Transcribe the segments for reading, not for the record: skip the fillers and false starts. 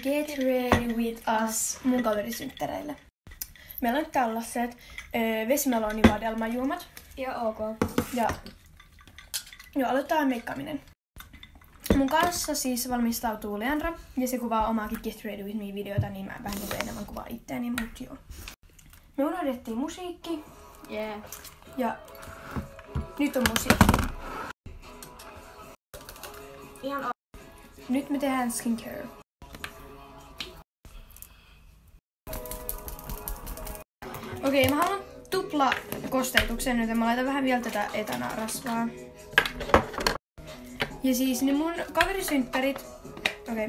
Get Ready With Us mun kaverisynttäreille. Meillä on nyt tällaiset vesimelonivadelmajuomat. Ja ok. Ja aloitetaan meikkaaminen. Mun kanssa siis valmistautuu Leandra ja se kuvaa omaakin Get Ready With Me -videota, niin mä vähän enemmän kuvaa itteeni, mut joo. Me unohdettiin musiikki. Yeah. Ja nyt on musiikki. Ihan Nyt me tehdään skincare. Okei, mä haluan tupla kosteutuksen, joten mä laitan vähän vielä tätä etanarasvaa. Ja siis ne mun kaverisynttärit. Okei.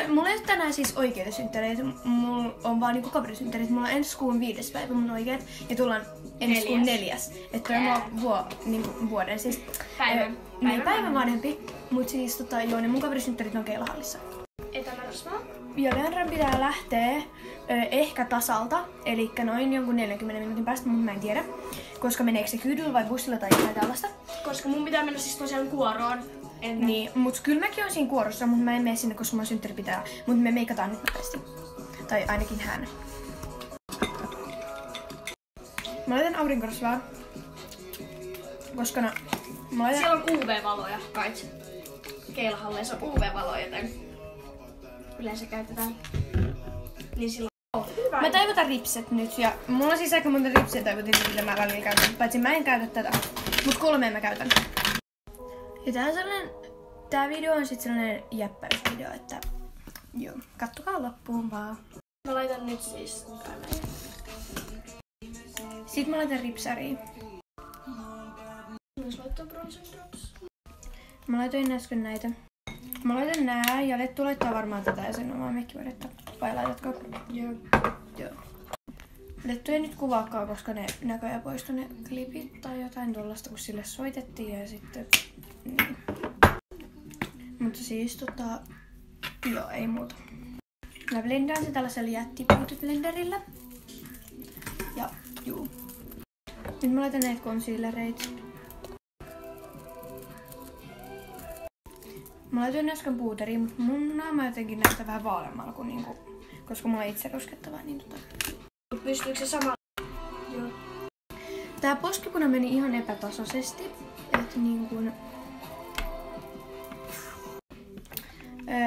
Mulla ei ole tänään siis oikeita synttäreitä. Mulla on vaan niinku kaverisynttärit. Mulla on ensi kuun 5. päivä mun oikeat. Ja tullaan ensi kuun 4. Että on niinku vuoden siis. Päivän vanhempi. Mut siis joo, ne mun kaverisynttärit on Keilahallissa. etanarasvaa. Ja Leandran pitää lähteä ehkä tasalta, eli noin jonkun 40 minuutin päästä, mutta mä en tiedä. Koska meneekö se kyydyllä vai bussilla tai jotain tällaista. Koska mun pitää mennä siis tosiaan kuoroon ennen. Niin, mut kyllä mäkin on siinä kuorossa, mutta mä en mene sinne, koska mun synttäri pitää. Mut me meikataan nyt nopeasti. Tai ainakin hän. Mä laitan aurinkorasvaa. Koska Siellä on UV-valoja kait. Keilahalleissa on UV-valoja, joten yleensä käytetään. Niin silloin hyvä. Mä taivutan ripset nyt ja mulla on siis aika monta ripsiä taivutin, mitä mä välillä käytän. Paitsi mä en käytä tätä, mut 3 mä käytän. Ja tää video on sit sellainen jäppäysvideo, että joo, kattokaa loppuun vaan. Mä laitan nyt siis näin. Sit mä laitan ripsariin. Myös laittaa bronzer drops. Mä laitoin äsken näitä. Mä laitan nää ja Lettu laittaa varmaan tätä ja sen omaa mekkivaretta. Vai laitatko? Joo. Lettu ei nyt kuvaakaan, koska ne näköjään poistui ne klipit tai jotain tuollaista, kun sille soitettiin ja sitten niin. Mutta siis joo, ei muuta. Mä blendaan se tällaisella jättiblenderillä. Ja juu. Nyt mä laitan näitä concealereita. Mä laitoin äsken puuteriin, mutta mun naama jotenkin näyttää vähän vaaleammalla kuin niinku, koska mulla on itse ruskettavaa, niin Pystyykö se sama? Joo. Tää poskipuna meni ihan epätasaisesti, että niinkun.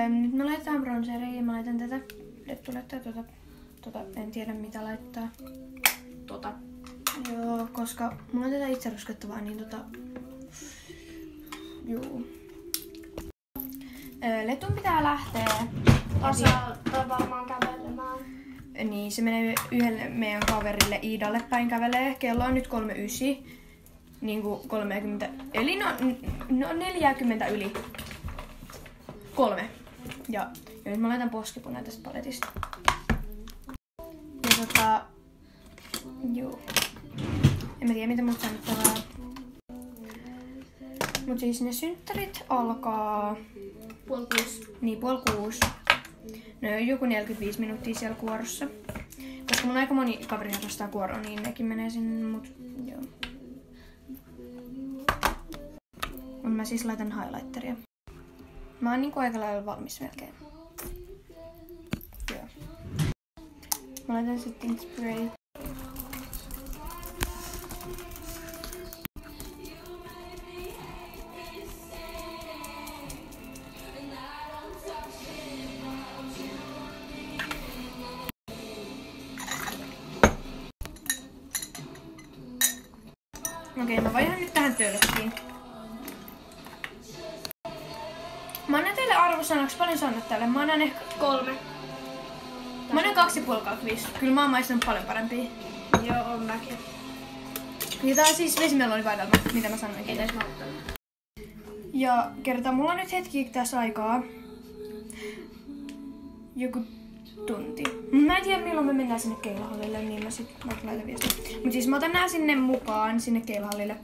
Nyt mä laitan bronzeria, mä laitan tätä. Lettu laittaa en tiedä mitä laittaa. Joo, koska mulla on tätä itse ruskettavaa, niin juu. Letun pitää lähteä Tasalta varmaan kävelemään. Niin, se menee yhdelle meidän kaverille Iidalle päin kävelee. Kello on nyt 3:09. Niinku 30. Eli no 40 yli 3. Ja nyt mä laitan poskipunaa tästä paletista. Ja juu. En mä tiedä mitä muuta sanottavaa. Mut siis ne synttärit alkaa 5:30. Niin, 5:30. No joku 45 minuuttia siellä kuorossa. Koska mun aika moni kaveri harrastaa kuoroa, niin nekin menee sinne, mut joo. Mut mä siis laitan highlighteria. Mä oon niinku aika lailla valmis melkein. Joo. Mä laitan setting spray. Okei, mä vaihan nyt tähän tölkkiin. Mä annan teille arvosanaksi, paljon sä annat tälle? Mä annan ehkä 3. Mä annan 2,5/5. Kyllä mä oon maistanut paljon parempia. Joo, on mäkin. Ja tää on siis vesimelonivadelma, mitä mä sanoinkin. Edes mä ottanut. Ja kertaa, mulla on nyt hetki tässä aikaa. Joku tunti. Mä en tiedä milloin me mennään sinne Keilahallille, niin mä sit laitan viestiä. Mut siis mä otan nää sinne mukaan, sinne Keilahallille.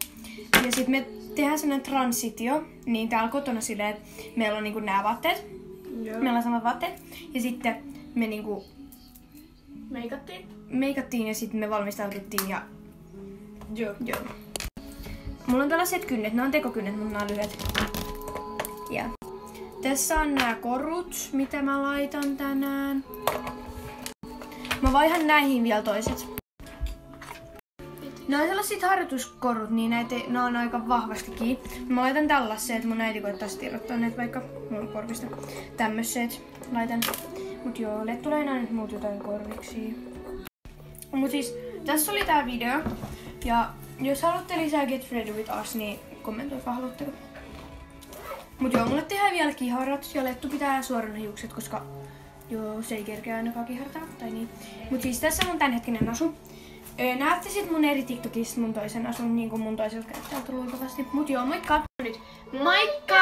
Ja sit me tehdään sellainen transitio, niin täällä kotona silleen, että meillä on niinku nää vaatteet. Joo. Meillä on samat vaatteet. Ja sitten me niinku meikattiin ja sitten me valmistauduttiin ja joo. Mulla on tällaiset kynnet, nämä on tekokynnet, mutta nämä on lyhyet. Ja Tässä on nämä korut, mitä mä laitan tänään. Mä vaihan näihin vielä toiset. Ne on sellaiset harjoituskorut, niin ne on aika vahvastikin. Mä laitan tällaiset, että mun äiti koittaa irrottaa ne vaikka mun korvista. Tämmöiset laitan. Mut joo, tulee aina nyt muut jotain korviksi. Mut siis, tässä oli tää video. Ja jos haluatte lisää Get Ready With Us, niin kommentoipa haluatteko. Mut joo, mulle tehdään vielä kiharat ja Lettu pitää suorana hiukset, koska joo, se ei kerkeä ainakaan kihartaa, tai niin. Mut siis tässä on mun tämänhetkinen asu. Näette sit mun eri TikTokista mun toisen asun, niin kuin mun toiselta käyttäjältä luultavasti. Mut joo, moikka! Moikka!